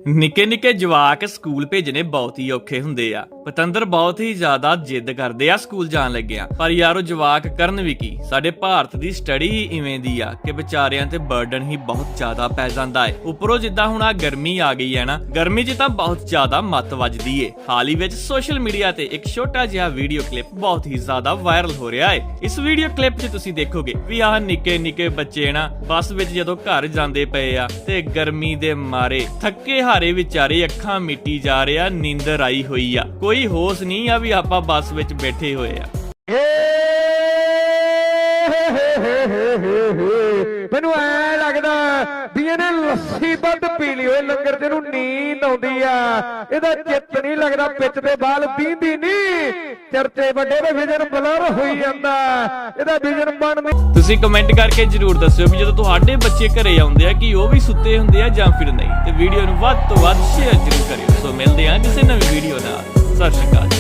ਨਿੱਕੇ ਨਿੱਕੇ ਜਵਾਕ ਸਕੂਲ ਭੇਜਣੇ ਬਹੁਤ ਹੀ ਔਖੇ ਹੁੰਦੇ ਆ। ਪਤੰਦਰ ਬਹੁਤ ਹੀ ਜ਼ਿਆਦਾ ਜਿੱਦ ਕਰਦੇ ਆ ਸਕੂਲ ਜਾਣ ਲੱਗਿਆ, ਪਰ ਯਾਰ ਉਹ ਜਵਾਕ ਕਰਨ ਵੀ ਕੀ। ਸਾਡੇ ਭਾਰਤ ਦੀ ਸਟੱਡੀ ਹੀ ਇਵੇਂ ਦੀ ਆ ਕਿ ਵਿਚਾਰਿਆਂ ਤੇ ਬਰਡਨ ਹੀ ਬਹੁਤ ਜ਼ਿਆਦਾ ਪੈ ਜਾਂਦਾ ਏ। ਉੱਪਰੋਂ ਜਿੱਦਾਂ ਹੁਣ ਆ ਗਰਮੀ ਆ ਗਈ ਹੈ ਨਾ, ਗਰਮੀ 'ਚ ਤਾਂ ਬਹੁਤ ਜ਼ਿਆਦਾ ਮੱਤ ਵੱਜਦੀ ਏ। ਹਾਲ ਹੀ ਵਿੱਚ ਸੋਸ਼ਲ ਮੀਡੀਆ ਤੇ ਇੱਕ ਛੋਟਾ ਜਿਹਾ ਵੀਡੀਓ ਕਲਿੱਪ ਬਹੁਤ ਹੀ ਜ਼ਿਆਦਾ ਵਾਇਰਲ ਹੋ ਰਿਹਾ ਏ। ਇਸ ਵੀਡੀਓ ਕਲਿੱਪ 'ਚ ਤੁਸੀਂ ਦੇਖੋਗੇ ਵੀ ਆਹ ਨਿੱਕੇ ਨਿੱਕੇ ਬੱਚੇ ਨਾ ਬੱਸ ਵਿੱਚ ਜਦੋਂ ਘਰ ਜਾਂਦੇ ਪਏ ਆ ਤੇ ਗਰਮੀ ਦੇ ਮਾਰੇ ਥੱਕੇ ਹਾਰੇ ਵਿਚਾਰੇ ਅੱਖਾਂ ਮਿੱਟੀ ਜਾ ਰਿਹਾ, ਨੀਂਦਰ ਆਈ ਹੋਈ ਆ। ਕੋਈ ਹੋਸ਼ ਨਹੀਂ ਆ ਵੀ ਆਪਾਂ ਬੱਸ ਵਿੱਚ ਬੈਠੇ ਹੋਏ ਆ। ਮੈਨੂੰ ਐ ਲੱਗਦਾ ਵੀ ਇਹਨੇ ਲੱਸੀ ਵੱਧ ਪੀ ਲਈ ਹੋਏ, ਲੰਗਰ ਤੇ ਨੂੰ ਨੀਂਦ ਆਉਂਦੀ ਆ। ਇਹਦਾ ਚਿੱਤ ਨਹੀਂ ਲੱਗਦਾ, ਪਿੱਛ ਦੇ ਬਾਲ ਬੀਂਦੀ ਨਹੀਂ, ਚਰਚੇ ਵੱਡੇ ਦੇ ਵਿਜ਼ਨ ਬਲਰ ਹੋਈ ਜਾਂਦਾ, ਇਹਦਾ ਵਿਜ਼ਨ ਬਣ ਨਹੀਂ। ਤੁਸੀਂ ਕਮੈਂਟ ਕਰਕੇ ਜਰੂਰ ਦੱਸਿਓ ਵੀ ਜਦੋਂ ਤੁਹਾਡੇ ਬੱਚੇ ਘਰੇ ਆਉਂਦੇ ਆ ਕਿ ਉਹ ਵੀ ਸੁੱਤੇ ਹੁੰਦੇ ਆ ਜਾਂ ਫਿਰ ਨਹੀਂ, ਤੇ ਵੀਡੀਓ ਨੂੰ ਵੱਧ ਤੋਂ ਵੱਧ ਸ਼ੇਅਰ ਜਰੂਰ ਕਰਿਓ। ਸੋ ਮਿਲਦੇ ਆ ਕਿਸੇ ਨਵੀਂ ਵੀਡੀਓ ਨਾਲ। ਸਤਿ ਸ਼੍ਰੀ ਅਕਾਲ।